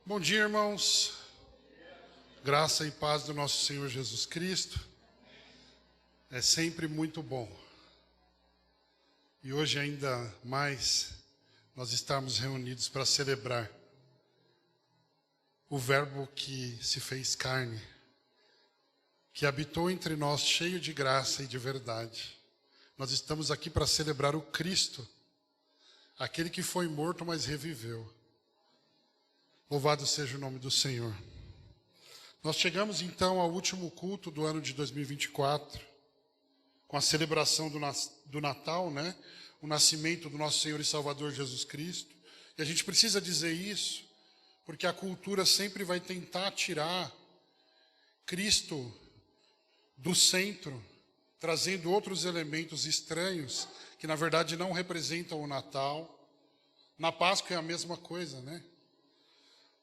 Bom dia, irmãos. Graça e paz do nosso Senhor Jesus Cristo. É sempre muito bom. E hoje ainda mais nós estamos reunidos para celebrar o Verbo que se fez carne, que habitou entre nós cheio de graça e de verdade. Nós estamos aqui para celebrar o Cristo, aquele que foi morto, mas reviveu. Louvado seja o nome do Senhor. Nós chegamos então ao último culto do ano de 2024, com a celebração do Natal, né? O nascimento do nosso Senhor e Salvador Jesus Cristo. E a gente precisa dizer isso, porque a cultura sempre vai tentar tirar Cristo do centro, trazendo outros elementos estranhos, que na verdade não representam o Natal. Na Páscoa é a mesma coisa, né?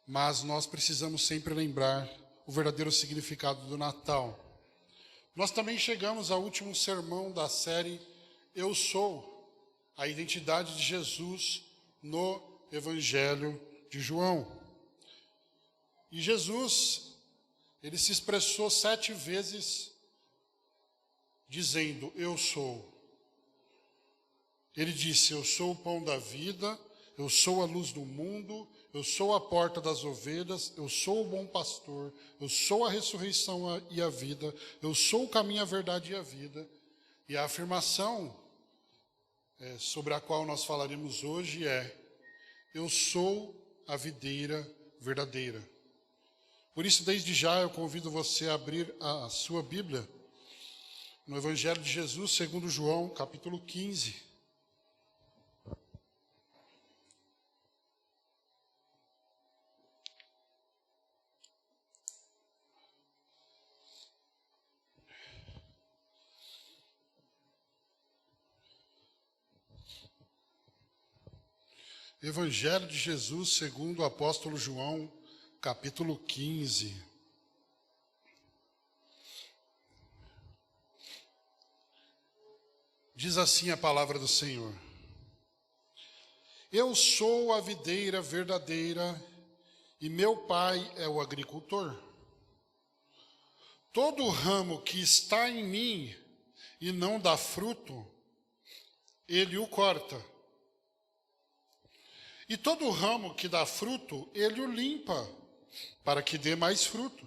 Mas nós precisamos sempre lembrar o verdadeiro significado do Natal. Nós também chegamos ao último sermão da série Eu Sou, a identidade de Jesus no Evangelho de João. E Jesus, ele se expressou 7 vezes dizendo, eu sou. Ele disse, eu sou o pão da vida, eu sou a luz do mundo, eu sou a porta das ovelhas, eu sou o bom pastor, eu sou a ressurreição e a vida, eu sou o caminho, a verdade e a vida. E a afirmação sobre a qual nós falaremos hoje é, eu sou a videira verdadeira. Por isso, desde já, eu convido você a abrir a sua Bíblia no Evangelho de Jesus, segundo João, capítulo 15. Evangelho de Jesus, segundo o apóstolo João, capítulo 15. Diz assim a palavra do Senhor. Eu sou a videira verdadeira e meu pai é o agricultor. Todo ramo que está em mim e não dá fruto, ele o corta. E todo ramo que dá fruto, ele o limpa, para que dê mais fruto.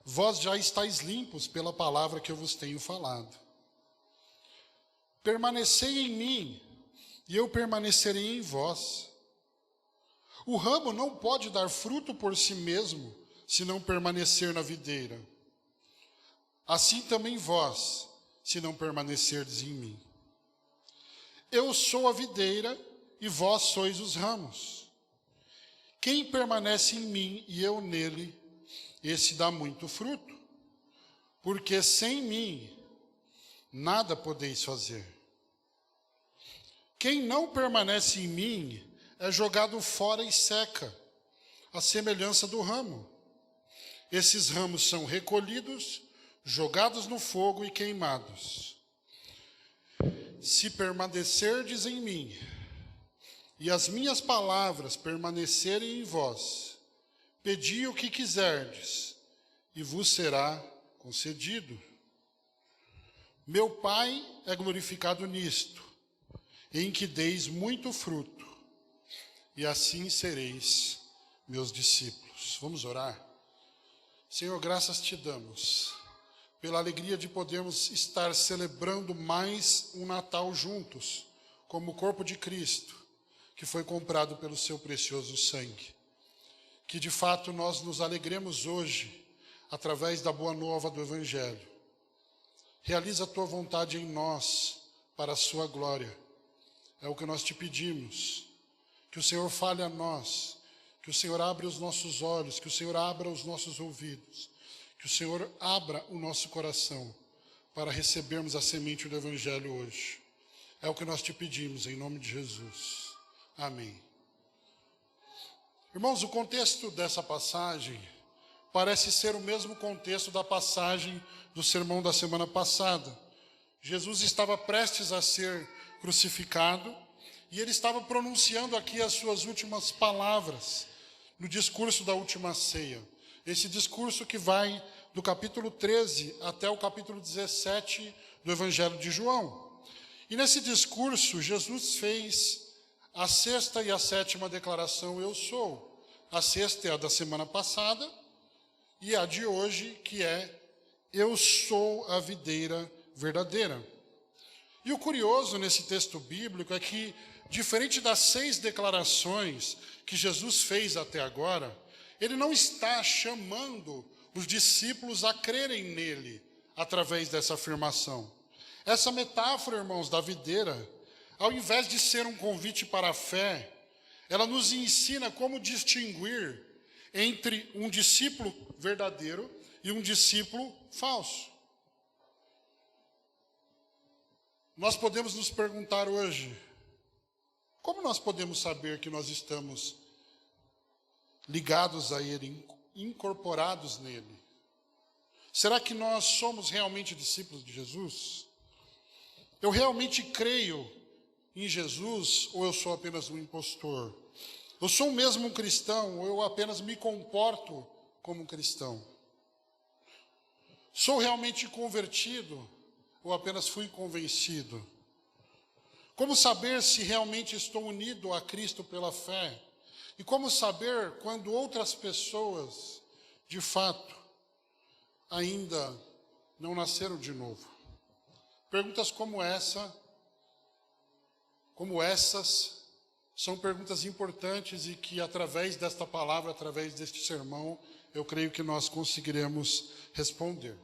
Vós já estáis limpos pela palavra que eu vos tenho falado. Permanecei em mim, e eu permanecerei em vós. O ramo não pode dar fruto por si mesmo, se não permanecer na videira. Assim também vós, se não permanecerdes em mim. Eu sou a videira, e vós sois os ramos. Quem permanece em mim e eu nele, esse dá muito fruto, porque sem mim nada podeis fazer. Quem não permanece em mim é jogado fora e seca, à semelhança do ramo. Esses ramos são recolhidos, jogados no fogo e queimados. Se permanecerdes em mim, e as minhas palavras permanecerem em vós, pedi o que quiserdes, e vos será concedido. Meu Pai é glorificado nisto, em que deis muito fruto, e assim sereis meus discípulos. Vamos orar? Senhor, graças te damos, pela alegria de podermos estar celebrando mais um Natal juntos, como o corpo de Cristo, que foi comprado pelo seu precioso sangue. Que de fato nós nos alegremos hoje, através da boa nova do Evangelho. Realiza a tua vontade em nós, para a sua glória. É o que nós te pedimos. Que o Senhor fale a nós, que o Senhor abra os nossos olhos, que o Senhor abra os nossos ouvidos, que o Senhor abra o nosso coração, para recebermos a semente do Evangelho hoje. É o que nós te pedimos, em nome de Jesus. Amém. Irmãos, o contexto dessa passagem parece ser o mesmo contexto da passagem do sermão da semana passada. Jesus estava prestes a ser crucificado e ele estava pronunciando aqui as suas últimas palavras, no discurso da última ceia. Esse discurso que vai do capítulo 13 até o capítulo 17 do Evangelho de João. E nesse discurso, Jesus fez a sexta e a sétima declaração, eu sou. A sexta é a da semana passada e a de hoje, que é, eu sou a videira verdadeira. E o curioso nesse texto bíblico é que, diferente das 6 declarações que Jesus fez até agora, ele não está chamando os discípulos a crerem nele através dessa afirmação. Essa metáfora, irmãos, da videira, ao invés de ser um convite para a fé, ela nos ensina como distinguir entre um discípulo verdadeiro e um discípulo falso. Nós podemos nos perguntar hoje, como nós podemos saber que nós estamos ligados a Ele, incorporados nele? Será que nós somos realmente discípulos de Jesus? Eu realmente creio em Jesus ou eu sou apenas um impostor? Eu sou mesmo um cristão ou eu apenas me comporto como um cristão? Sou realmente convertido ou apenas fui convencido? Como saber se realmente estou unido a Cristo pela fé? E como saber quando outras pessoas, de fato, ainda não nasceram de novo? Perguntas como essas, são perguntas importantes e que, através desta palavra, através deste sermão, eu creio que nós conseguiremos responder.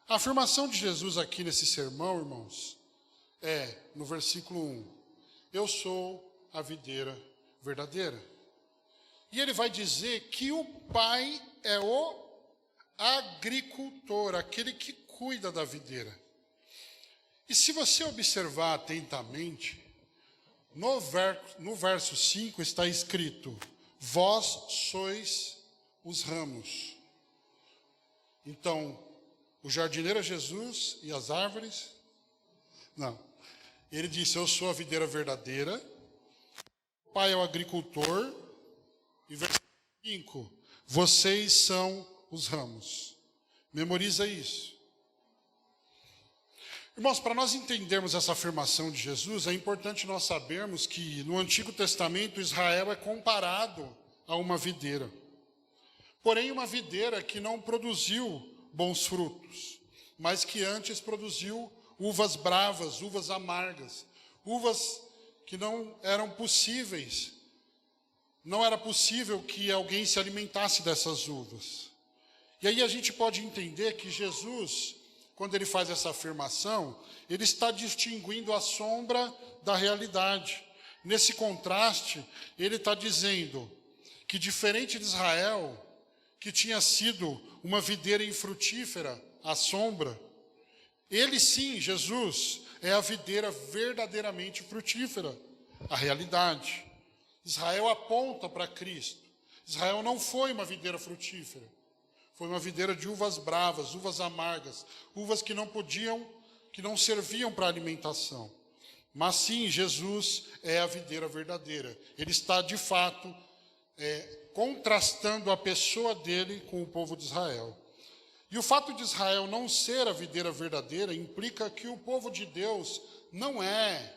A afirmação de Jesus aqui nesse sermão, irmãos, é, no versículo 1, eu sou a videira verdadeira. E ele vai dizer que o Pai é o agricultor, aquele que cuida da videira. E se você observar atentamente, no verso 5 está escrito, vós sois os ramos. Então, o jardineiro é Jesus e as árvores? Não. Ele disse, eu sou a videira verdadeira, o Pai é o agricultor, e versículo 5, vocês são os ramos. Memoriza isso. Irmãos, para nós entendermos essa afirmação de Jesus, é importante nós sabermos que no Antigo Testamento Israel é comparado a uma videira. Porém, uma videira que não produziu bons frutos, mas que antes produziu uvas bravas, uvas amargas, uvas que não eram possíveis. Não era possível que alguém se alimentasse dessas uvas. E aí a gente pode entender que Jesus, quando ele faz essa afirmação, ele está distinguindo a sombra da realidade. Nesse contraste, ele está dizendo que, diferente de Israel, que tinha sido uma videira infrutífera, à sombra, ele sim, Jesus, é a videira verdadeiramente frutífera, a realidade. Israel aponta para Cristo. Israel não foi uma videira frutífera. Foi uma videira de uvas bravas, uvas amargas, uvas que não serviam para alimentação. Mas sim, Jesus é a videira verdadeira. Ele está, de fato, contrastando a pessoa dele com o povo de Israel. E o fato de Israel não ser a videira verdadeira implica que o povo de Deus não é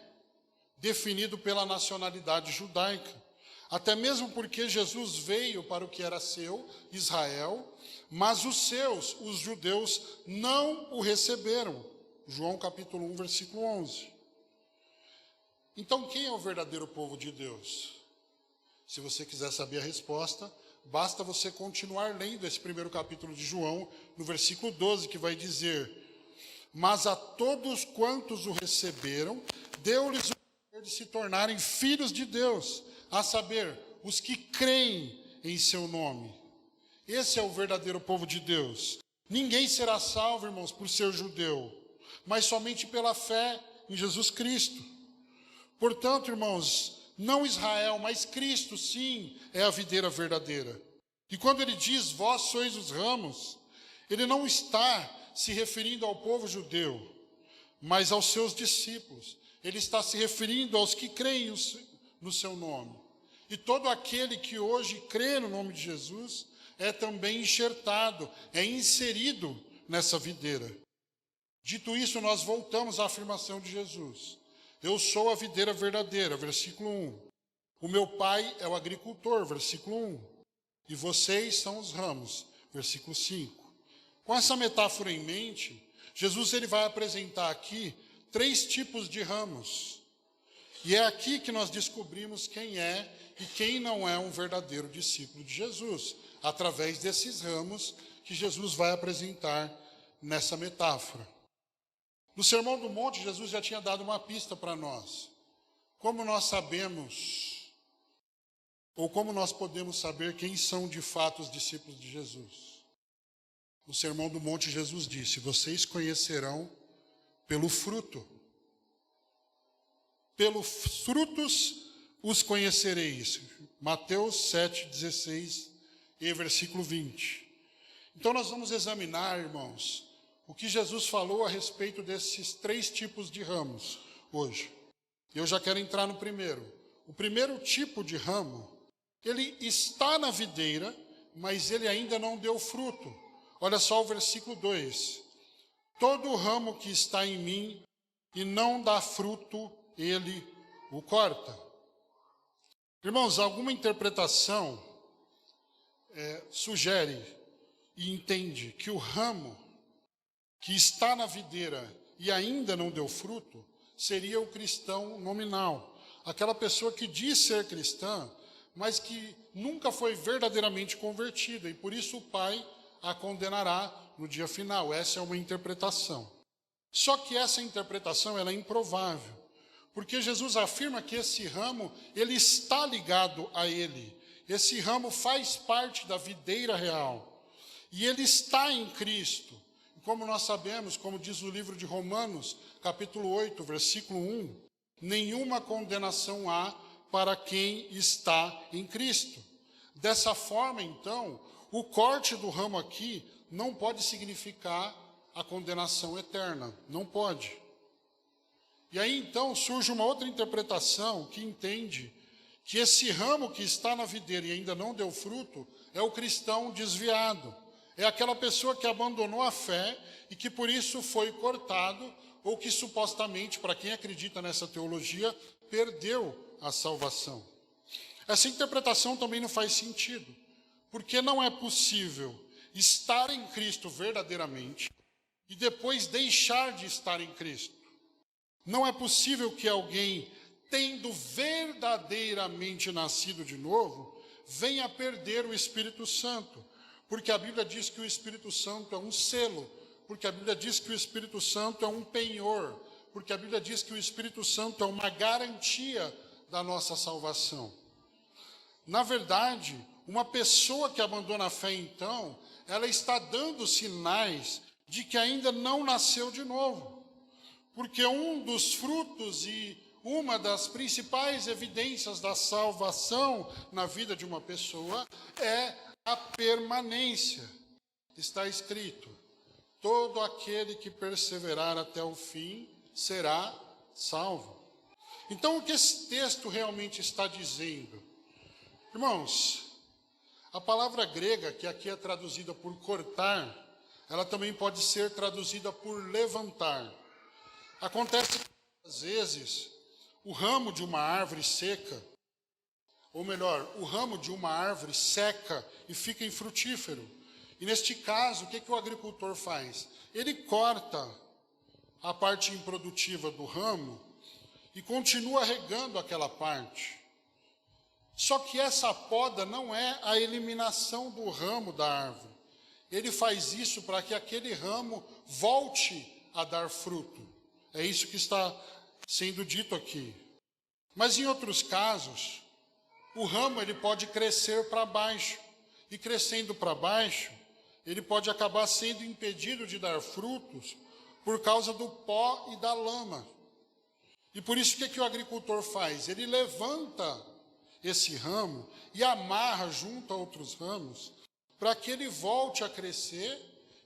definido pela nacionalidade judaica. Até mesmo porque Jesus veio para o que era seu, Israel, mas os seus, os judeus, não o receberam. João capítulo 1, versículo 11. Então, quem é o verdadeiro povo de Deus? Se você quiser saber a resposta, basta você continuar lendo esse primeiro capítulo de João, no versículo 12, que vai dizer, mas a todos quantos o receberam, deu-lhes o poder de se tornarem filhos de Deus, a saber, os que creem em seu nome. Esse é o verdadeiro povo de Deus. Ninguém será salvo, irmãos, por ser judeu, mas somente pela fé em Jesus Cristo. Portanto, irmãos, não Israel, mas Cristo, sim, é a videira verdadeira. E quando ele diz, vós sois os ramos, ele não está se referindo ao povo judeu, mas aos seus discípulos. Ele está se referindo aos que creem no seu nome. E todo aquele que hoje crê no nome de Jesus é também enxertado, é inserido nessa videira. Dito isso, nós voltamos à afirmação de Jesus. Eu sou a videira verdadeira, versículo 1. O meu pai é o agricultor, versículo 1. E vocês são os ramos, versículo 5. Com essa metáfora em mente, Jesus ele vai apresentar aqui 3 tipos de ramos. E é aqui que nós descobrimos quem é e quem não é um verdadeiro discípulo de Jesus, através desses ramos que Jesus vai apresentar nessa metáfora. No Sermão do Monte, Jesus já tinha dado uma pista para nós. Como nós sabemos, ou como nós podemos saber quem são de fato os discípulos de Jesus? No Sermão do Monte, Jesus disse: vocês conhecerão pelo fruto. Pelos frutos os conhecereis. Mateus 7, 16 e versículo 20. Então nós vamos examinar, irmãos, o que Jesus falou a respeito desses 3 tipos de ramos hoje. Eu já quero entrar no primeiro. O primeiro tipo de ramo, ele está na videira, mas ele ainda não deu fruto. Olha só o versículo 2. Todo ramo que está em mim e não dá fruto, ele o corta. Irmãos, alguma interpretação sugere e entende que o ramo que está na videira e ainda não deu fruto, seria o cristão nominal. Aquela pessoa que diz ser cristã, mas que nunca foi verdadeiramente convertida, e por isso o Pai a condenará no dia final. Essa é uma interpretação. Só que essa interpretação ela é improvável, porque Jesus afirma que esse ramo, ele está ligado a ele. Esse ramo faz parte da videira real, e ele está em Cristo. Como nós sabemos, como diz o livro de Romanos, capítulo 8, versículo 1, nenhuma condenação há para quem está em Cristo. Dessa forma, então, o corte do ramo aqui não pode significar a condenação eterna, não pode. E aí, então, surge uma outra interpretação que entende que esse ramo que está na videira e ainda não deu fruto é o cristão desviado. É aquela pessoa que abandonou a fé e que por isso foi cortado, ou que supostamente, para quem acredita nessa teologia, perdeu a salvação. Essa interpretação também não faz sentido, porque não é possível estar em Cristo verdadeiramente e depois deixar de estar em Cristo. Não é possível que alguém, tendo verdadeiramente nascido de novo, venha perder o Espírito Santo. Porque a Bíblia diz que o Espírito Santo é um selo, porque a Bíblia diz que o Espírito Santo é um penhor, porque a Bíblia diz que o Espírito Santo é uma garantia da nossa salvação. Na verdade, uma pessoa que abandona a fé, então, ela está dando sinais de que ainda não nasceu de novo. Porque um dos frutos e uma das principais evidências da salvação na vida de uma pessoa é a permanência. Está escrito: todo aquele que perseverar até o fim será salvo. Então, o que esse texto realmente está dizendo? Irmãos, a palavra grega, que aqui é traduzida por cortar, ela também pode ser traduzida por levantar. Acontece que, às vezes, o ramo de uma árvore seca, ou melhor, o ramo de uma árvore seca e fica infrutífero. E neste caso, o que o agricultor faz? Ele corta a parte improdutiva do ramo e continua regando aquela parte. Só que essa poda não é a eliminação do ramo da árvore. Ele faz isso para que aquele ramo volte a dar fruto. É isso que está sendo dito aqui. Mas em outros casos, o ramo ele pode crescer para baixo. E crescendo para baixo, ele pode acabar sendo impedido de dar frutos por causa do pó e da lama. E por isso, o que o agricultor faz? Ele levanta esse ramo e amarra junto a outros ramos para que ele volte a crescer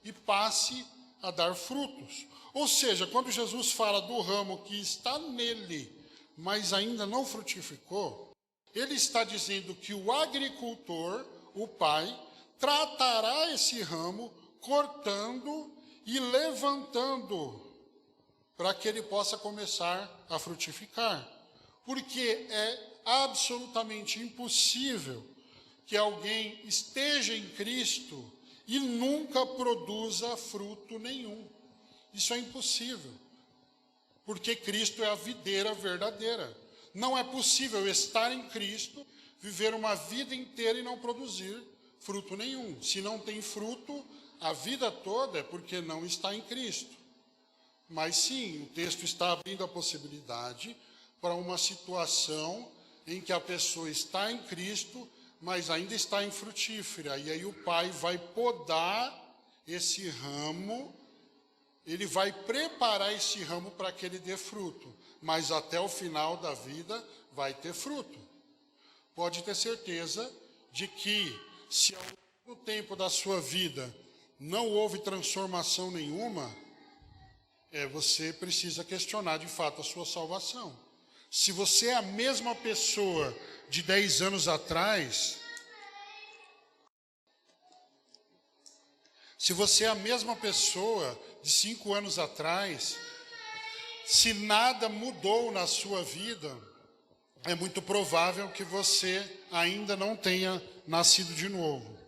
e passe a dar frutos. Ou seja, quando Jesus fala do ramo que está nele, mas ainda não frutificou, Ele está dizendo que o agricultor, o pai, tratará esse ramo, cortando e levantando, para que ele possa começar a frutificar. Porque é absolutamente impossível que alguém esteja em Cristo e nunca produza fruto nenhum. Isso é impossível, porque Cristo é a videira verdadeira. Não é possível estar em Cristo, viver uma vida inteira e não produzir fruto nenhum. Se não tem fruto, a vida toda é porque não está em Cristo. Mas sim, o texto está abrindo a possibilidade para uma situação em que a pessoa está em Cristo, mas ainda está infrutífera. E aí o pai vai podar esse ramo, ele vai preparar esse ramo para que ele dê fruto. Mas até o final da vida vai ter fruto. Pode ter certeza de que, se ao longo do tempo da sua vida não houve transformação nenhuma, você precisa questionar de fato a sua salvação. Se você é a mesma pessoa de 10 anos atrás, se você é a mesma pessoa de 5 anos atrás, se nada mudou na sua vida, é muito provável que você ainda não tenha nascido de novo.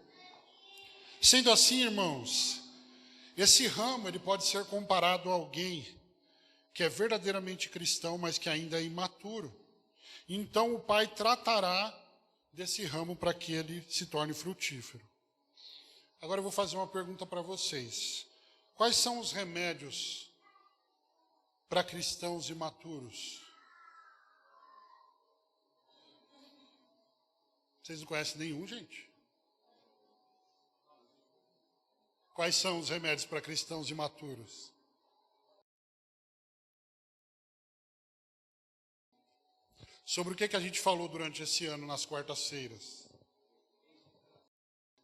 Sendo assim, irmãos, esse ramo ele pode ser comparado a alguém que é verdadeiramente cristão, mas que ainda é imaturo. Então o pai tratará desse ramo para que ele se torne frutífero. Agora eu vou fazer uma pergunta para vocês. Quais são os remédios para cristãos imaturos? Vocês não conhecem nenhum, gente? Quais são os remédios para cristãos imaturos? Sobre o que a gente falou durante esse ano nas quartas-feiras?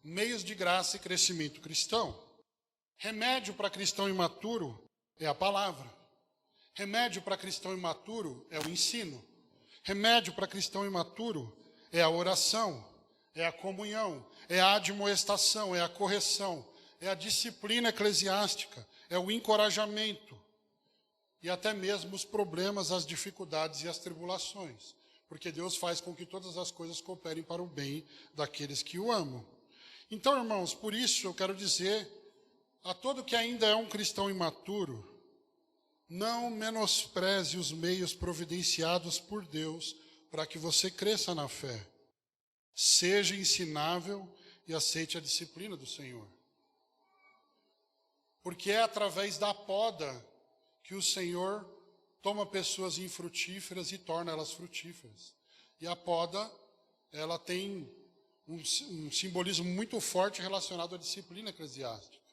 Meios de graça e crescimento cristão. Remédio para cristão imaturo é a palavra. Remédio para cristão imaturo é o ensino. Remédio para cristão imaturo é a oração, é a comunhão, é a admoestação, é a correção, é a disciplina eclesiástica, é o encorajamento e até mesmo os problemas, as dificuldades e as tribulações, porque Deus faz com que todas as coisas cooperem para o bem daqueles que o amam. Então, irmãos, por isso eu quero dizer a todo que ainda é um cristão imaturo, não menospreze os meios providenciados por Deus para que você cresça na fé. Seja ensinável e aceite a disciplina do Senhor. Porque é através da poda que o Senhor toma pessoas infrutíferas e torna elas frutíferas. E a poda, ela tem um simbolismo muito forte relacionado à disciplina eclesiástica.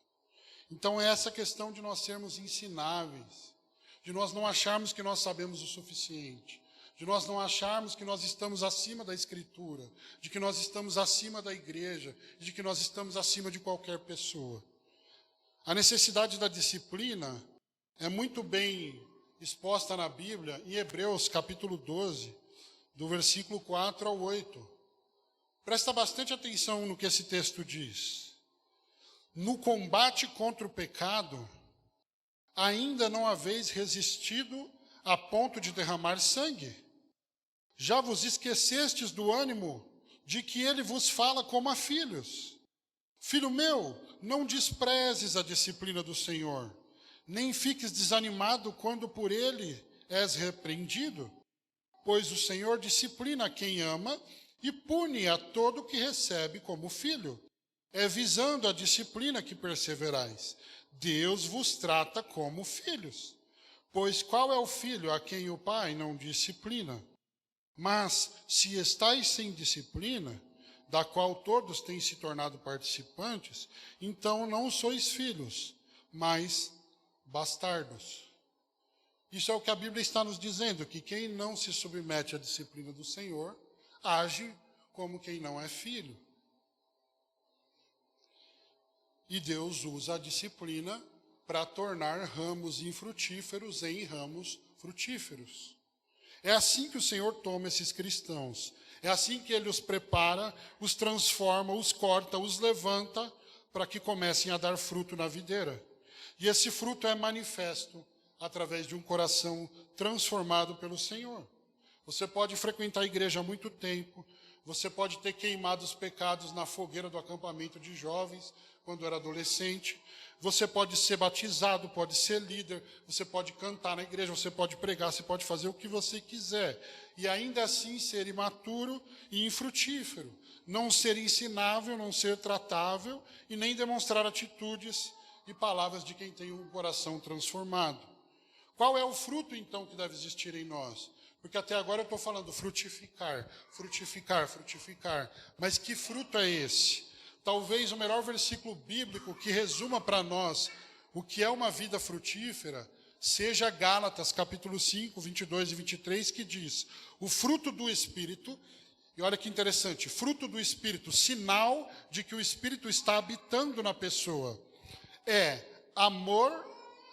Então é essa questão de nós sermos ensináveis, de nós não acharmos que nós sabemos o suficiente, de nós não acharmos que nós estamos acima da Escritura, de que nós estamos acima da igreja, de que nós estamos acima de qualquer pessoa. A necessidade da disciplina é muito bem exposta na Bíblia, em Hebreus capítulo 12, do versículo 4 ao 8. Presta bastante atenção no que esse texto diz. No combate contra o pecado, ainda não haveis resistido a ponto de derramar sangue. Já vos esquecestes do ânimo de que ele vos fala como a filhos. Filho meu, não desprezes a disciplina do Senhor, nem fiques desanimado quando por ele és repreendido, pois o Senhor disciplina quem ama e pune a todo que recebe como filho. É visando a disciplina que perseverais. Deus vos trata como filhos. Pois qual é o filho a quem o pai não disciplina? Mas se estáis sem disciplina, da qual todos têm se tornado participantes, então não sois filhos, mas bastardos. Isso é o que a Bíblia está nos dizendo, que quem não se submete à disciplina do Senhor, age como quem não é filho. E Deus usa a disciplina para tornar ramos infrutíferos em ramos frutíferos. É assim que o Senhor toma esses cristãos. É assim que ele os prepara, os transforma, os corta, os levanta, para que comecem a dar fruto na videira. E esse fruto é manifesto através de um coração transformado pelo Senhor. Você pode frequentar a igreja há muito tempo, você pode ter queimado os pecados na fogueira do acampamento de jovens, quando era adolescente. Você pode ser batizado, pode ser líder, você pode cantar na igreja, você pode pregar, você pode fazer o que você quiser. E ainda assim ser imaturo e infrutífero. Não ser ensinável, não ser tratável e nem demonstrar atitudes e palavras de quem tem um coração transformado. Qual é o fruto, então, que deve existir em nós? Porque até agora eu estou falando frutificar, frutificar, frutificar. Mas que fruto é esse? Talvez o melhor versículo bíblico que resuma para nós o que é uma vida frutífera seja Gálatas, capítulo 5, 22 e 23, que diz: o fruto do Espírito, e olha que interessante, fruto do Espírito, sinal de que o Espírito está habitando na pessoa, é amor,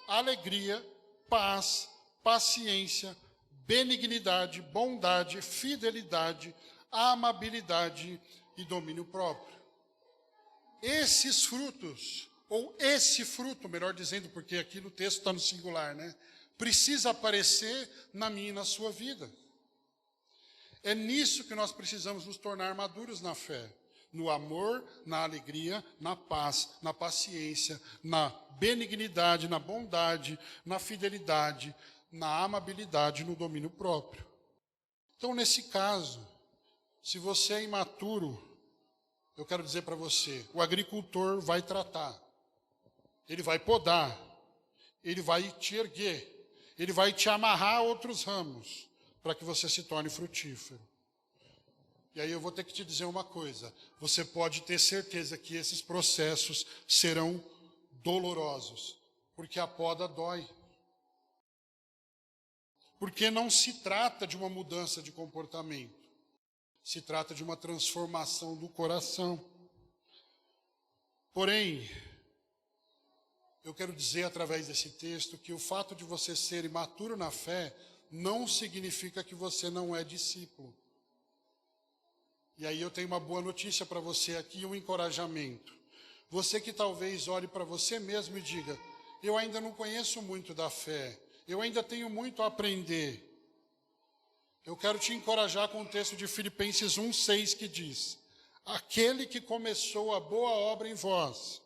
alegria, paz, paciência, benignidade, bondade, fidelidade, amabilidade e domínio próprio. Esses frutos, ou esse fruto, melhor dizendo, porque aqui no texto está no singular, né? Precisa aparecer na minha e na sua vida. É nisso que nós precisamos nos tornar maduros na fé. No amor, na alegria, na paz, na paciência, na benignidade, na bondade, na fidelidade, na amabilidade, no domínio próprio. Então, nesse caso, se você é imaturo, eu quero dizer para você, o agricultor vai tratar, ele vai podar, ele vai te erguer, ele vai te amarrar a outros ramos, para que você se torne frutífero. E aí eu vou ter que te dizer uma coisa, você pode ter certeza que esses processos serão dolorosos, porque a poda dói. Porque não se trata de uma mudança de comportamento, se trata de uma transformação do coração. Porém, eu quero dizer através desse texto que o fato de você ser imaturo na fé não significa que você não é discípulo. E aí eu tenho uma boa notícia para você aqui, um encorajamento. Você que talvez olhe para você mesmo e diga: eu ainda não conheço muito da fé, eu ainda tenho muito a aprender. Eu quero te encorajar com o texto de Filipenses 1:6 que diz: aquele que começou a boa obra em vós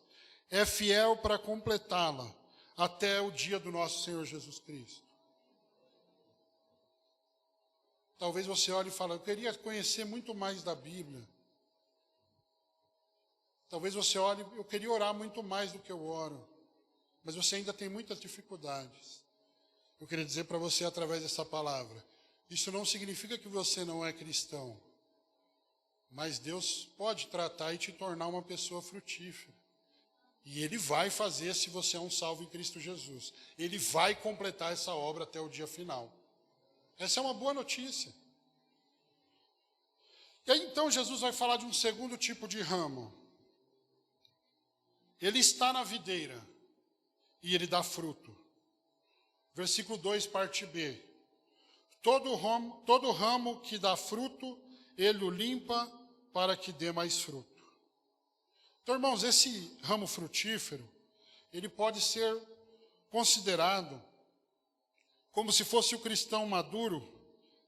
é fiel para completá-la até o dia do nosso Senhor Jesus Cristo. Talvez você olhe e fale: eu queria conhecer muito mais da Bíblia. Talvez você olhe: eu queria orar muito mais do que eu oro. Mas você ainda tem muitas dificuldades. Eu queria dizer para você através dessa palavra: isso não significa que você não é cristão. Mas Deus pode tratar e te tornar uma pessoa frutífera. E Ele vai fazer se você é um salvo em Cristo Jesus. Ele vai completar essa obra até o dia final. Essa é uma boa notícia. E aí então Jesus vai falar de um segundo tipo de ramo. Ele está na videira e ele dá fruto. Versículo 2, parte B. Todo ramo que dá fruto, ele o limpa para que dê mais fruto. Então, irmãos, esse ramo frutífero, ele pode ser considerado como se fosse o cristão maduro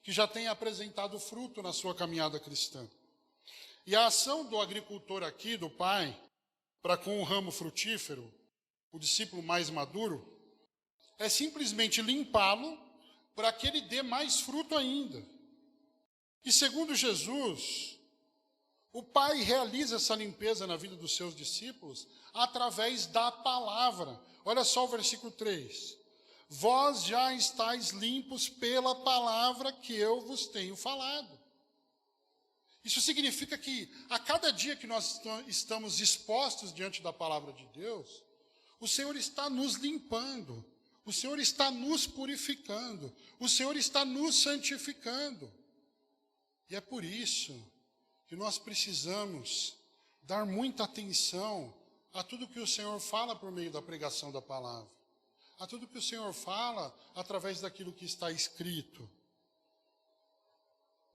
que já tem apresentado fruto na sua caminhada cristã. E a ação do agricultor aqui, do pai, para com o ramo frutífero, o discípulo mais maduro, é simplesmente limpá-lo para que ele dê mais fruto ainda. E segundo Jesus, o Pai realiza essa limpeza na vida dos seus discípulos através da palavra. Olha só o versículo 3. Vós já estáis limpos pela palavra que eu vos tenho falado. Isso significa que a cada dia que nós estamos expostos diante da palavra de Deus, o Senhor está nos limpando, o Senhor está nos purificando, o Senhor está nos santificando. E é por isso que nós precisamos dar muita atenção a tudo que o Senhor fala por meio da pregação da palavra, a tudo que o Senhor fala através daquilo que está escrito.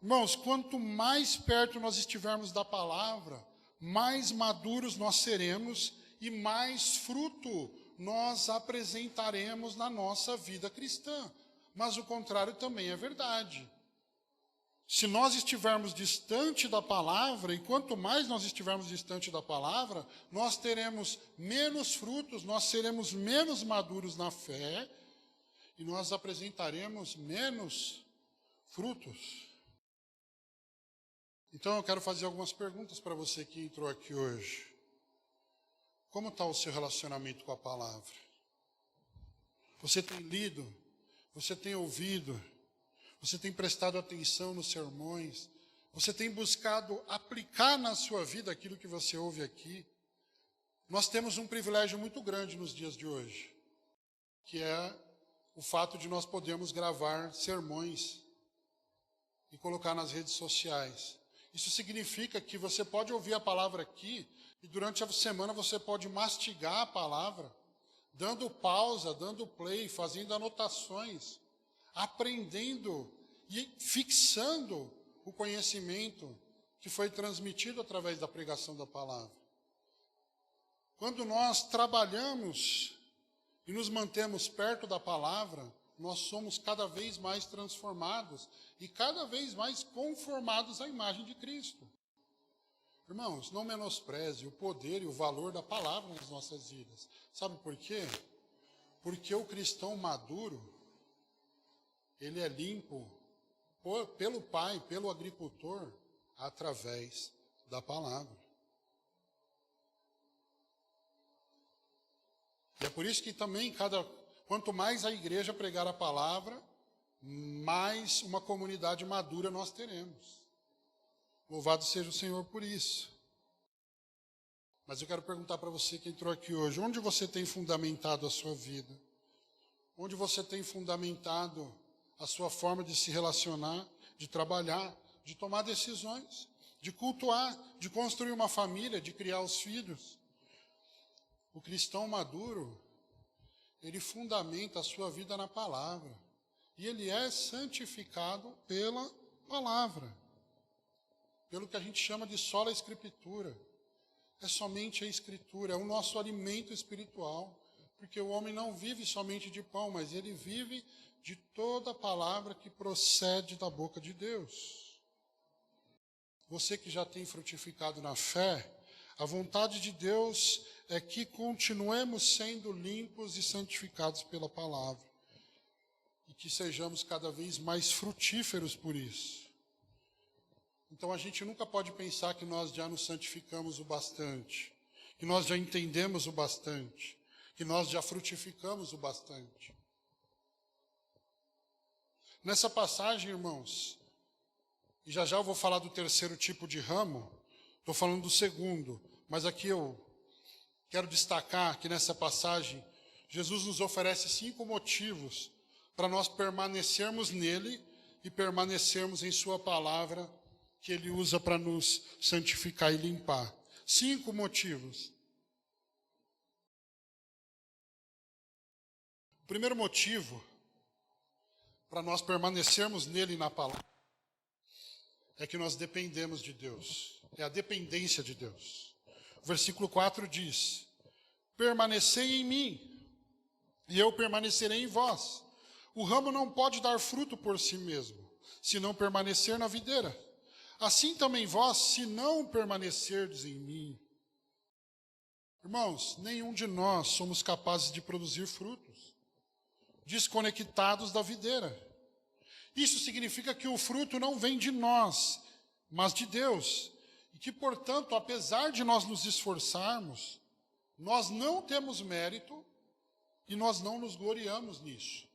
Irmãos, quanto mais perto nós estivermos da palavra, mais maduros nós seremos e mais fruto nós apresentaremos na nossa vida cristã. Mas o contrário também é verdade. Se nós estivermos distante da palavra, e quanto mais nós estivermos distante da palavra, nós teremos menos frutos, nós seremos menos maduros na fé e nós apresentaremos menos frutos. Então eu quero fazer algumas perguntas para você que entrou aqui hoje. Como está o seu relacionamento com a palavra? Você tem lido? Você tem ouvido? Você tem prestado atenção nos sermões? Você tem buscado aplicar na sua vida aquilo que você ouve aqui? Nós temos um privilégio muito grande nos dias de hoje, que é o fato de nós podermos gravar sermões e colocar nas redes sociais. Isso significa que você pode ouvir a palavra aqui e durante a semana você pode mastigar a palavra, dando pausa, dando play, fazendo anotações, aprendendo e fixando o conhecimento que foi transmitido através da pregação da palavra. Quando nós trabalhamos e nos mantemos perto da palavra, nós somos cada vez mais transformados e cada vez mais conformados à imagem de Cristo. Irmãos, não menospreze o poder e o valor da palavra nas nossas vidas. Sabe por quê? Porque o cristão maduro, ele é limpo pelo Pai, pelo agricultor, através da palavra. E é por isso que também, quanto mais a igreja pregar a palavra, mais uma comunidade madura nós teremos. Louvado seja o Senhor por isso. Mas eu quero perguntar para você que entrou aqui hoje, onde você tem fundamentado a sua vida? Onde você tem fundamentado a sua forma de se relacionar, de trabalhar, de tomar decisões, de cultuar, de construir uma família, de criar os filhos? O cristão maduro, ele fundamenta a sua vida na palavra. E ele é santificado pela palavra. Pelo que a gente chama de sola escritura. É somente a escritura, é o nosso alimento espiritual. Porque o homem não vive somente de pão, mas ele vive de toda palavra que procede da boca de Deus. Você que já tem frutificado na fé, a vontade de Deus é que continuemos sendo limpos e santificados pela palavra. E que sejamos cada vez mais frutíferos por isso. Então a gente nunca pode pensar que nós já nos santificamos o bastante, que nós já entendemos o bastante, que nós já frutificamos o bastante. Nessa passagem, irmãos, e já eu vou falar do terceiro tipo de ramo, estou falando do segundo, mas aqui eu quero destacar que nessa passagem, Jesus nos oferece 5 motivos para nós permanecermos nele e permanecermos em sua palavra, que ele usa para nos santificar e limpar. 5 motivos. O primeiro motivo para nós permanecermos nele e na palavra é que nós dependemos de Deus. É a dependência de Deus. O versículo 4 diz: permanecei em mim, e eu permanecerei em vós. O ramo não pode dar fruto por si mesmo, se não permanecer na videira. Assim também vós, se não permanecerdes em mim. Irmãos, nenhum de nós somos capazes de produzir frutos desconectados da videira. Isso significa que o fruto não vem de nós, mas de Deus. E que, portanto, apesar de nós nos esforçarmos, nós não temos mérito e nós não nos gloriamos nisso.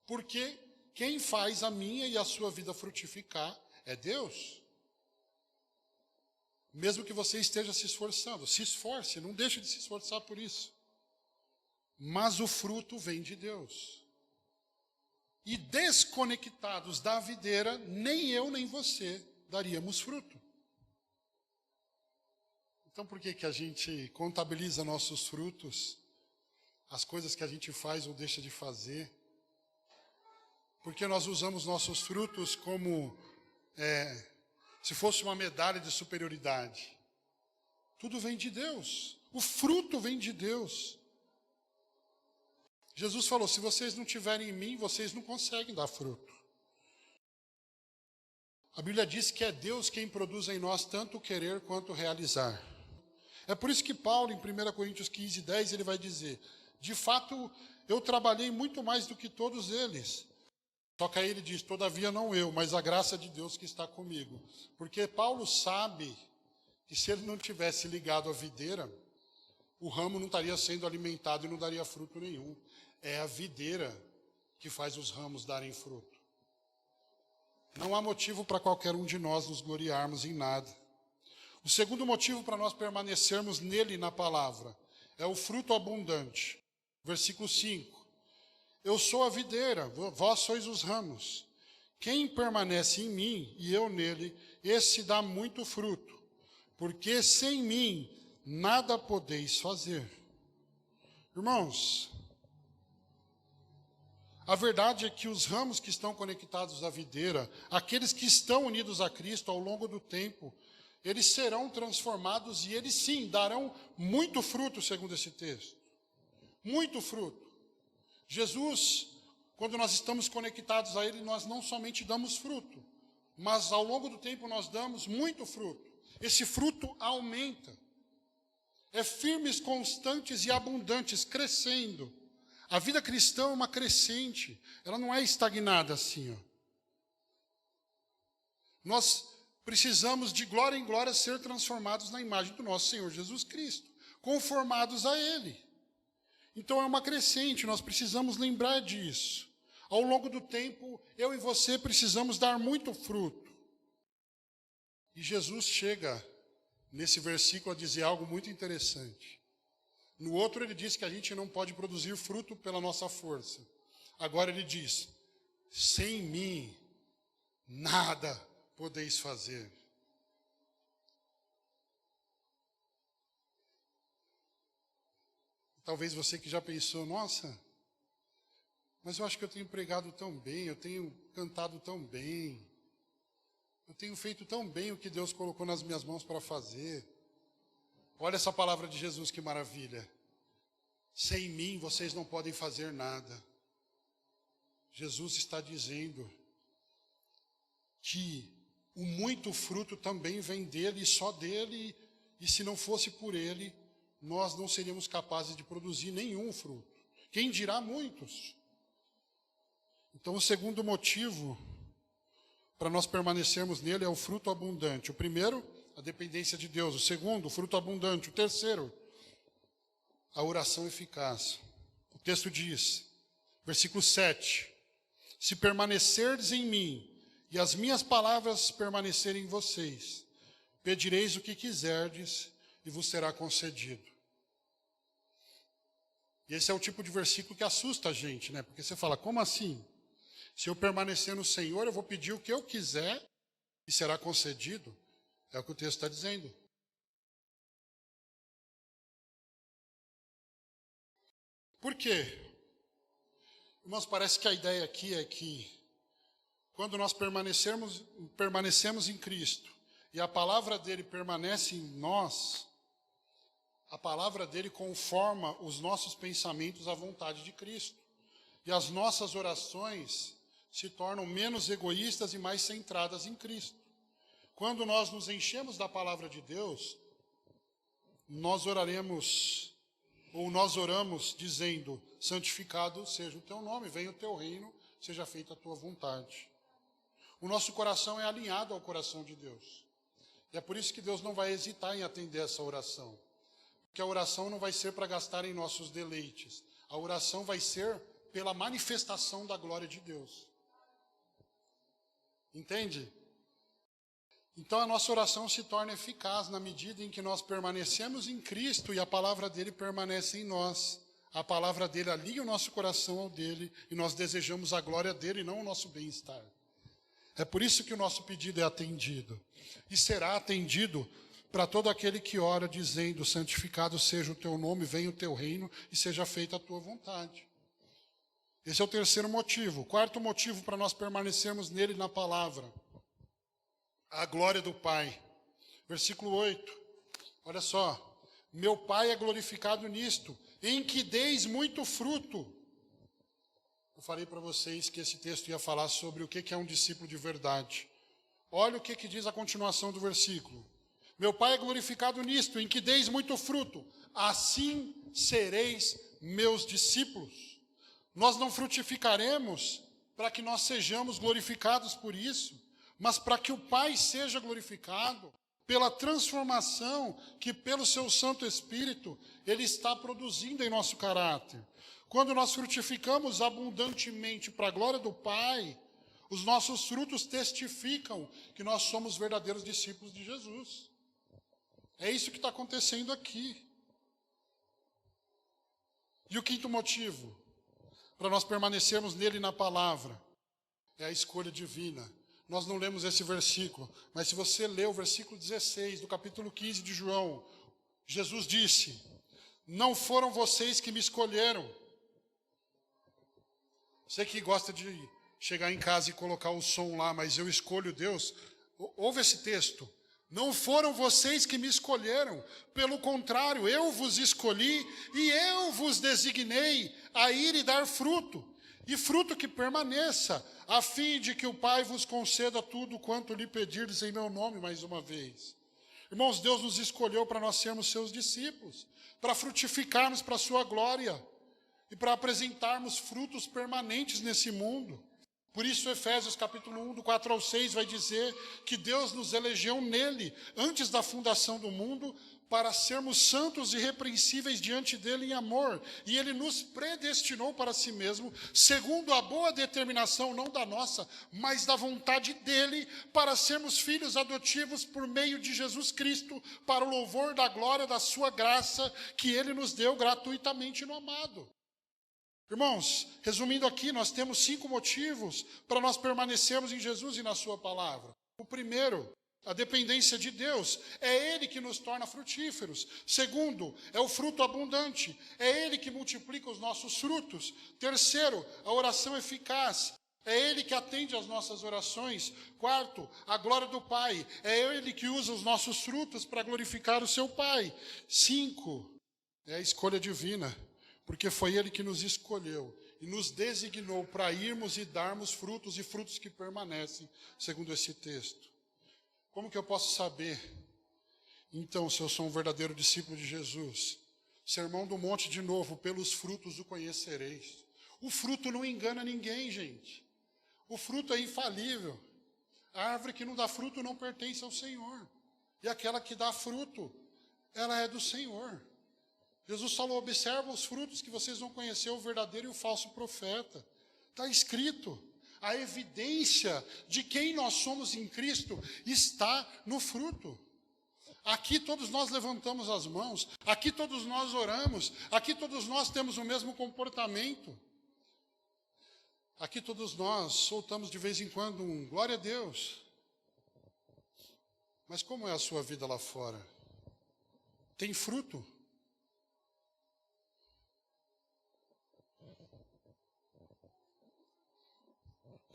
Porque quem faz a minha e a sua vida frutificar é Deus. Mesmo que você esteja se esforçando, se esforce, não deixe de se esforçar por isso. Mas o fruto vem de Deus. E desconectados da videira, nem eu nem você daríamos fruto. Então por que a gente contabiliza nossos frutos, as coisas que a gente faz ou deixa de fazer? porque nós usamos nossos frutos como se fosse uma medalha de superioridade. Tudo vem de Deus. O fruto vem de Deus. Jesus falou, se vocês não tiverem em mim, vocês não conseguem dar fruto. A Bíblia diz que é Deus quem produz em nós tanto o querer quanto o realizar. É por isso que Paulo, em 1 Coríntios 15, 10, ele vai dizer, de fato, eu trabalhei muito mais do que todos eles. Só que aí ele diz, todavia não eu, mas a graça de Deus que está comigo. Porque Paulo sabe que se ele não tivesse ligado à videira, o ramo não estaria sendo alimentado e não daria fruto nenhum. É a videira que faz os ramos darem fruto. Não há motivo para qualquer um de nós nos gloriarmos em nada. O segundo motivo para nós permanecermos nele, na palavra, é o fruto abundante. Versículo 5. Eu sou a videira, vós sois os ramos. Quem permanece em mim e eu nele, esse dá muito fruto. Porque sem mim nada podeis fazer. Irmãos, a verdade é que os ramos que estão conectados à videira, aqueles que estão unidos a Cristo ao longo do tempo, eles serão transformados e eles sim darão muito fruto, segundo esse texto. Muito fruto. Jesus, quando nós estamos conectados a Ele, nós não somente damos fruto, mas ao longo do tempo nós damos muito fruto. Esse fruto aumenta. É firmes, constantes e abundantes, crescendo. A vida cristã é uma crescente, ela não é estagnada assim. Ó. Nós precisamos de glória em glória ser transformados na imagem do nosso Senhor Jesus Cristo, conformados a Ele. Então é uma crescente, nós precisamos lembrar disso. Ao longo do tempo, eu e você precisamos dar muito fruto. E Jesus chega nesse versículo a dizer algo muito interessante. No outro ele diz que a gente não pode produzir fruto pela nossa força. Agora ele diz, sem mim nada podeis fazer. Talvez você que já pensou, nossa, mas eu acho que eu tenho pregado tão bem, eu tenho cantado tão bem, eu tenho feito tão bem o que Deus colocou nas minhas mãos para fazer. Olha essa palavra de Jesus, que maravilha. Sem mim vocês não podem fazer nada. Jesus está dizendo que o muito fruto também vem dele e só dele, e se não fosse por ele, nós não seríamos capazes de produzir nenhum fruto. Quem dirá muitos? Então, o segundo motivo para nós permanecermos nele é o fruto abundante. O primeiro, a dependência de Deus. O segundo, o fruto abundante. O terceiro, a oração eficaz. O texto diz, versículo 7, se permanecerdes em mim e as minhas palavras permanecerem em vocês, pedireis o que quiserdes e vos será concedido. E esse é o tipo de versículo que assusta a gente, né? Porque você fala, como assim? Se eu permanecer no Senhor, eu vou pedir o que eu quiser e será concedido. É o que o texto está dizendo. Por quê? Irmãos, parece que a ideia aqui é que quando nós permanecemos em Cristo e a palavra dele permanece em nós, a palavra dele conforma os nossos pensamentos à vontade de Cristo. E as nossas orações se tornam menos egoístas e mais centradas em Cristo. Quando nós nos enchemos da palavra de Deus, nós oraremos, ou nós oramos dizendo, santificado seja o teu nome, venha o teu reino, seja feita a tua vontade. O nosso coração é alinhado ao coração de Deus. E é por isso que Deus não vai hesitar em atender essa oração. Porque a oração não vai ser para gastar em nossos deleites. A oração vai ser pela manifestação da glória de Deus. Entende? Então a nossa oração se torna eficaz na medida em que nós permanecemos em Cristo e a palavra dele permanece em nós. A palavra dele alinha o nosso coração ao dele e nós desejamos a glória dele e não o nosso bem-estar. É por isso que o nosso pedido é atendido. E será atendido para todo aquele que ora dizendo, santificado seja o teu nome, venha o teu reino e seja feita a tua vontade. Esse é o terceiro motivo. O quarto motivo para nós permanecermos nele, na palavra. A glória do Pai. Versículo 8. Olha só. Meu Pai é glorificado nisto, em que deis muito fruto. Eu falei para vocês que esse texto ia falar sobre o que é um discípulo de verdade. Olha o que diz a continuação do versículo. Meu Pai é glorificado nisto, em que deis muito fruto. Assim sereis meus discípulos. Nós não frutificaremos para que nós sejamos glorificados por isso, mas para que o Pai seja glorificado pela transformação que pelo seu Santo Espírito Ele está produzindo em nosso caráter. Quando nós frutificamos abundantemente para a glória do Pai, os nossos frutos testificam que nós somos verdadeiros discípulos de Jesus. É isso que está acontecendo aqui. E o quinto motivo para nós permanecermos nele na palavra é a escolha divina. Nós não lemos esse versículo, mas se você ler o versículo 16 do capítulo 15 de João, Jesus disse: não foram vocês que me escolheram. Você que gosta de chegar em casa e colocar o som lá, mas eu escolho Deus, ouve esse texto. Não foram vocês que me escolheram, pelo contrário, eu vos escolhi e eu vos designei a ir e dar fruto, e fruto que permaneça, a fim de que o Pai vos conceda tudo quanto lhe pedirdes em meu nome, mais uma vez. Irmãos, Deus nos escolheu para nós sermos seus discípulos, para frutificarmos para a sua glória e para apresentarmos frutos permanentes nesse mundo. Por isso, Efésios capítulo 1, do 4 ao 6, vai dizer que Deus nos elegeu nele, antes da fundação do mundo, para sermos santos e irrepreensíveis diante dele em amor. E ele nos predestinou para si mesmo, segundo a boa determinação, não da nossa, mas da vontade dele, para sermos filhos adotivos por meio de Jesus Cristo, para o louvor da glória da sua graça, que ele nos deu gratuitamente no amado. Irmãos, resumindo aqui, nós temos 5 motivos para nós permanecermos em Jesus e na sua palavra. O primeiro, a dependência de Deus. É Ele que nos torna frutíferos. Segundo, é o fruto abundante. É Ele que multiplica os nossos frutos. Terceiro, a oração eficaz. É Ele que atende às nossas orações. Quarto, a glória do Pai. É Ele que usa os nossos frutos para glorificar o seu Pai. 5, é a escolha divina. Porque foi Ele que nos escolheu e nos designou para irmos e darmos frutos e frutos que permanecem, segundo esse texto. Como que eu posso saber, então, se eu sou um verdadeiro discípulo de Jesus? Sermão do Monte de novo, pelos frutos o conhecereis. O fruto não engana ninguém, gente. O fruto é infalível. A árvore que não dá fruto não pertence ao Senhor. E aquela que dá fruto, ela é do Senhor. Jesus falou: observa os frutos que vocês vão conhecer o verdadeiro e o falso profeta. Está escrito. A evidência de quem nós somos em Cristo está no fruto. Aqui todos nós levantamos as mãos, aqui todos nós oramos, aqui todos nós temos o mesmo comportamento. Aqui todos nós soltamos de vez em quando um glória a Deus. Mas como é a sua vida lá fora? Tem fruto?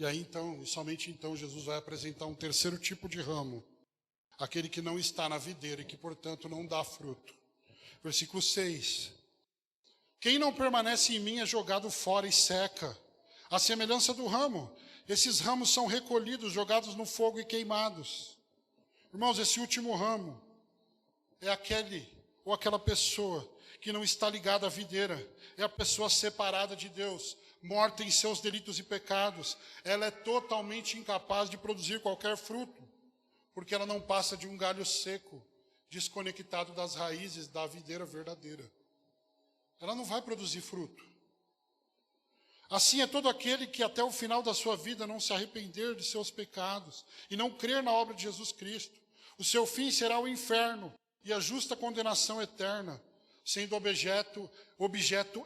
E aí então, e somente então, Jesus vai apresentar um terceiro tipo de ramo. Aquele que não está na videira e que, portanto, não dá fruto. Versículo 6. Quem não permanece em mim é jogado fora e seca. A semelhança do ramo. Esses ramos são recolhidos, jogados no fogo e queimados. Irmãos, esse último ramo é aquele ou aquela pessoa que não está ligada à videira. É a pessoa separada de Deus, morta em seus delitos e pecados. Ela é totalmente incapaz de produzir qualquer fruto, porque ela não passa de um galho seco, desconectado das raízes da videira verdadeira. Ela não vai produzir fruto. Assim é todo aquele que até o final da sua vida não se arrepender de seus pecados e não crer na obra de Jesus Cristo. O seu fim será o inferno e a justa condenação eterna, sendo objeto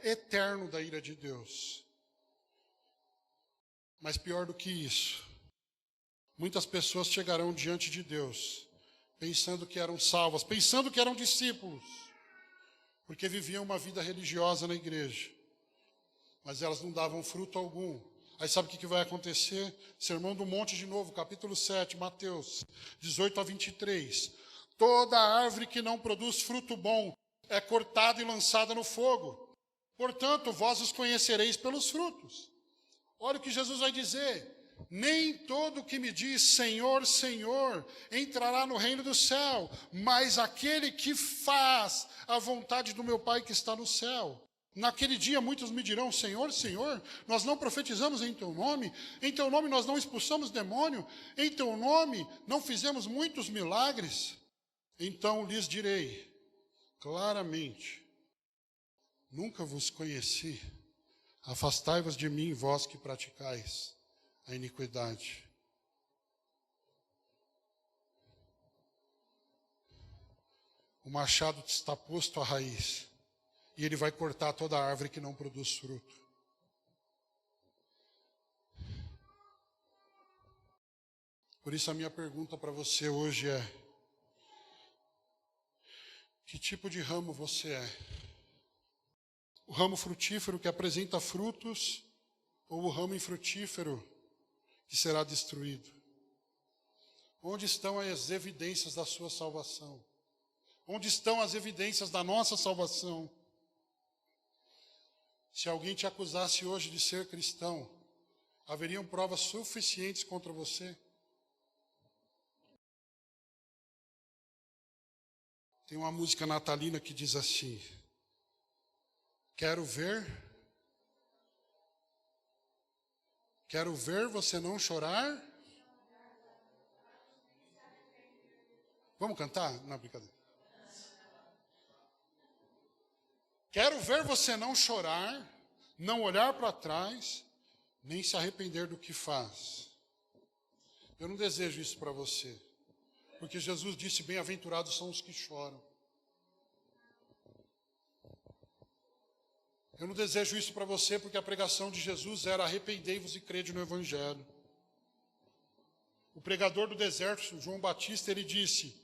eterno da ira de Deus. Mas pior do que isso, muitas pessoas chegarão diante de Deus, pensando que eram salvas, pensando que eram discípulos, porque viviam uma vida religiosa na igreja. mas elas não davam fruto algum. Aí sabe o que vai acontecer? Sermão do Monte de novo, capítulo 7, Mateus 18 a 23. Toda árvore que não produz fruto bom é cortada e lançada no fogo. Portanto, vós os conhecereis pelos frutos. Olha o que Jesus vai dizer. Nem todo que me diz Senhor, Senhor, entrará no reino do céu, mas aquele que faz a vontade do meu Pai que está no céu. Naquele dia muitos me dirão, Senhor, Senhor, nós não profetizamos em teu nome nós não expulsamos demônio, em teu nome não fizemos muitos milagres. Então lhes direi claramente, nunca vos conheci, afastai-vos de mim, vós que praticais a iniquidade. O machado está posto à raiz, e ele vai cortar toda a árvore que não produz fruto. Por isso a minha pergunta para você hoje é: que tipo de ramo você é? O ramo frutífero que apresenta frutos ou o ramo infrutífero que será destruído? Onde estão as evidências da sua salvação? Onde estão as evidências da nossa salvação? Se alguém te acusasse hoje de ser cristão, haveriam provas suficientes contra você? Tem uma música natalina que diz assim: quero ver você não chorar. Vamos cantar? Não, brincadeira. Quero ver você não chorar, não olhar para trás, nem se arrepender do que faz. Eu não desejo isso para você, porque Jesus disse, bem-aventurados são os que choram. Eu não desejo isso para você, porque a pregação de Jesus era arrependei-vos e crede no Evangelho. O pregador do deserto, João Batista, ele disse,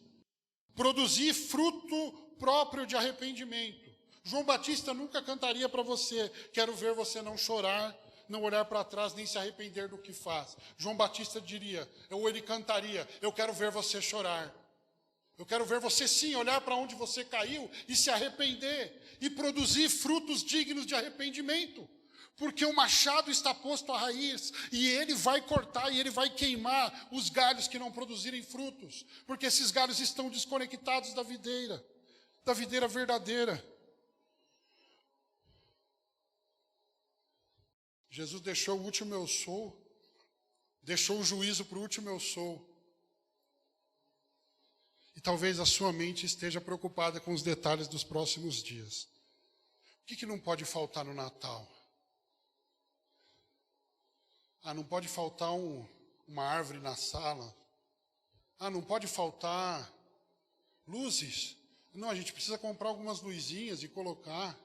produzi fruto próprio de arrependimento. João Batista nunca cantaria para você, quero ver você não chorar, não olhar para trás, nem se arrepender do que faz. João Batista diria, ou ele cantaria, eu quero ver você chorar. Eu quero ver você sim olhar para onde você caiu e se arrepender e produzir frutos dignos de arrependimento. Porque o machado está posto à raiz e ele vai cortar e ele vai queimar os galhos que não produzirem frutos. Porque esses galhos estão desconectados da videira verdadeira. Jesus deixou o último eu sou, deixou o juízo para o último eu sou. E talvez a sua mente esteja preocupada com os detalhes dos próximos dias. O que não pode faltar no Natal? Não pode faltar uma árvore na sala. Não pode faltar luzes. Não, a gente precisa comprar algumas luzinhas e colocar.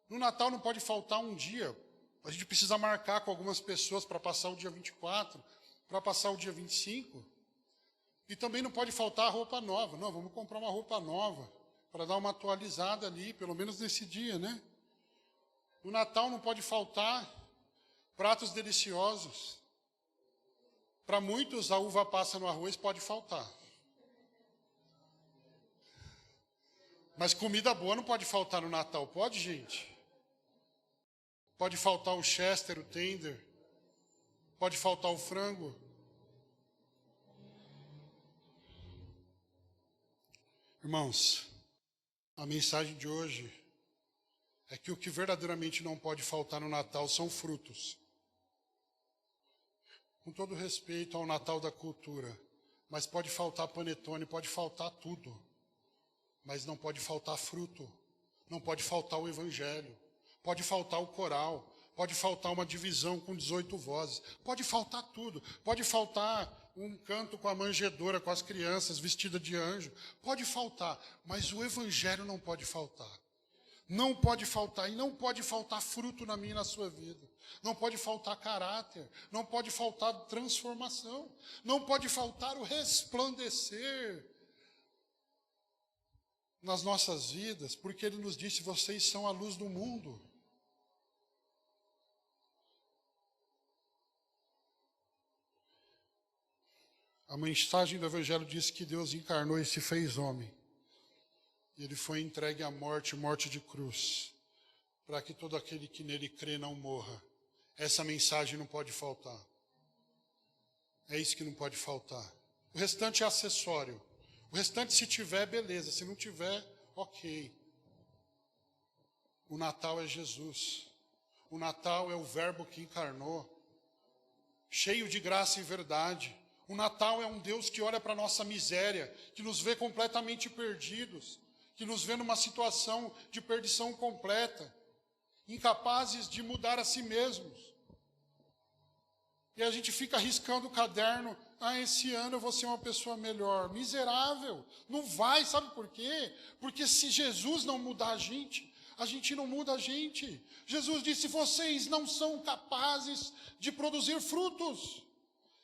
No Natal não pode faltar um dia. A gente precisa marcar com algumas pessoas para passar o dia 24, para passar o dia 25. E também não pode faltar roupa nova. Não, vamos comprar uma roupa nova para dar uma atualizada ali, pelo menos nesse dia, né? No Natal não pode faltar pratos deliciosos. Para muitos, a uva passa no arroz pode faltar. Mas comida boa não pode faltar no Natal, pode, gente? Pode faltar o Chester, o tender. Pode faltar o frango. Irmãos, a mensagem de hoje é que o que verdadeiramente não pode faltar no Natal são frutos. Com todo respeito ao Natal da cultura, mas pode faltar panetone, pode faltar tudo. Mas não pode faltar fruto, não pode faltar o Evangelho, pode faltar o coral, pode faltar uma divisão com 18 vozes, pode faltar tudo, pode faltar um canto com a manjedoura, com as crianças vestidas de anjo, pode faltar, mas o Evangelho não pode faltar. Não pode faltar, e não pode faltar fruto na minha e na sua vida. Não pode faltar caráter, não pode faltar transformação, não pode faltar o resplandecer nas nossas vidas, porque Ele nos disse: vocês são a luz do mundo. A mensagem do Evangelho diz que Deus encarnou e se fez homem. Ele foi entregue à morte, morte de cruz, para que todo aquele que nele crê não morra. Essa mensagem não pode faltar. É isso que não pode faltar. O restante é acessório. O restante, se tiver, beleza. Se não tiver, ok. O Natal é Jesus. O Natal é o Verbo que encarnou, cheio de graça e verdade. O Natal é um Deus que olha para a nossa miséria, que nos vê completamente perdidos, que nos vê numa situação de perdição completa, incapazes de mudar a si mesmos. E a gente fica riscando o caderno: esse ano eu vou ser uma pessoa melhor. Miserável, não vai, sabe por quê? Porque se Jesus não mudar a gente não muda a gente. Jesus disse: vocês não são capazes de produzir frutos.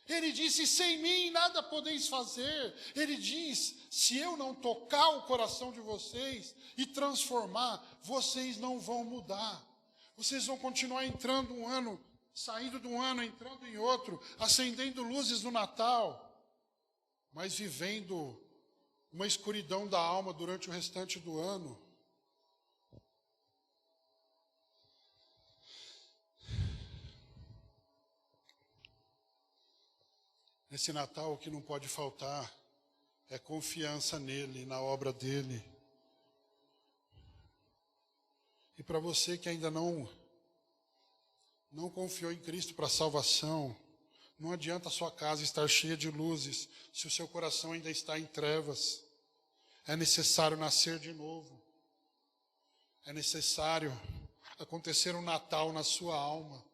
Ele disse: sem mim nada podeis fazer. Ele diz: se eu não tocar o coração de vocês e transformar, vocês não vão mudar. Vocês vão continuar entrando um ano, saindo de um ano, entrando em outro, acendendo luzes no Natal, mas vivendo uma escuridão da alma durante o restante do ano. Nesse Natal, o que não pode faltar é confiança nele, na obra dele. E para você que ainda não confiou em Cristo para a salvação, não adianta a sua casa estar cheia de luzes se o seu coração ainda está em trevas. É necessário nascer de novo. É necessário acontecer um Natal na sua alma.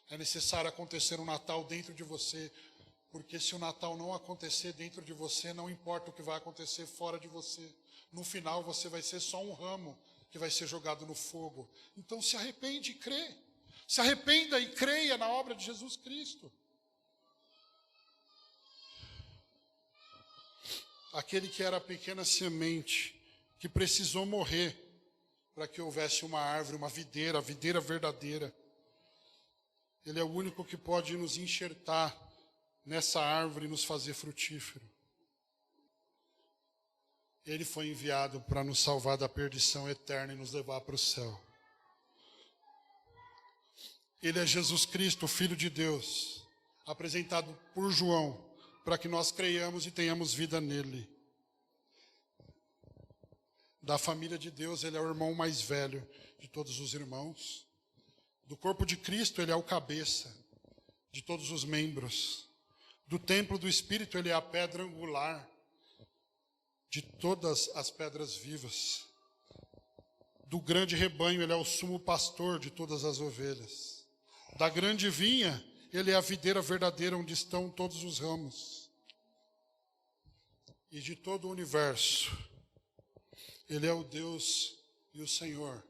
É necessário acontecer um Natal dentro de você. Porque se o Natal não acontecer dentro de você, não importa o que vai acontecer fora de você. No final você vai ser só um ramo que vai ser jogado no fogo. Então se arrepende e crê. Se arrependa e creia na obra de Jesus Cristo. Aquele que era a pequena semente, que precisou morrer para que houvesse uma árvore, uma videira, a videira verdadeira. Ele é o único que pode nos enxertar nessa árvore e nos fazer frutífero. Ele foi enviado para nos salvar da perdição eterna e nos levar para o céu. Ele é Jesus Cristo, o Filho de Deus, apresentado por João, para que nós creiamos e tenhamos vida nele. Da família de Deus, ele é o irmão mais velho de todos os irmãos. Do corpo de Cristo, ele é o cabeça de todos os membros. Do templo do Espírito, ele é a pedra angular de todas as pedras vivas. Do grande rebanho, ele é o sumo pastor de todas as ovelhas. Da grande vinha, ele é a videira verdadeira onde estão todos os ramos. E de todo o universo, ele é o Deus e o Senhor,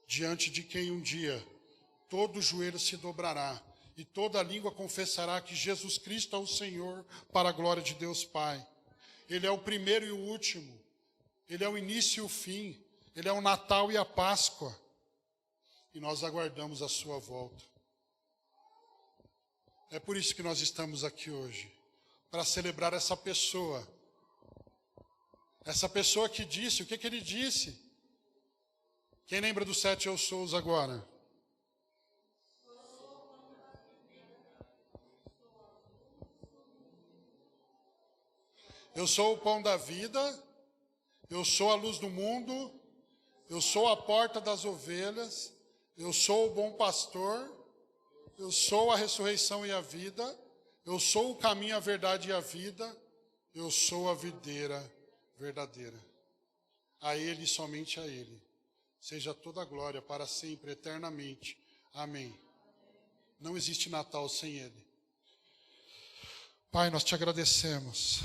diante de quem um dia todo joelho se dobrará e toda língua confessará que Jesus Cristo é o Senhor, para a glória de Deus Pai. Ele é o primeiro e o último. Ele é o início e o fim. Ele é o Natal e a Páscoa. E nós aguardamos a sua volta. É por isso que nós estamos aqui hoje, para celebrar essa pessoa. Essa pessoa que disse, o que ele disse? Quem lembra dos 7 eu sous agora? Eu sou o pão da vida, eu sou a luz do mundo, eu sou a porta das ovelhas, eu sou o bom pastor, eu sou a ressurreição e a vida, eu sou o caminho, a verdade e a vida, eu sou a videira verdadeira. A Ele, somente a Ele, seja toda a glória para sempre, eternamente. Amém. Não existe Natal sem Ele. Pai, nós te agradecemos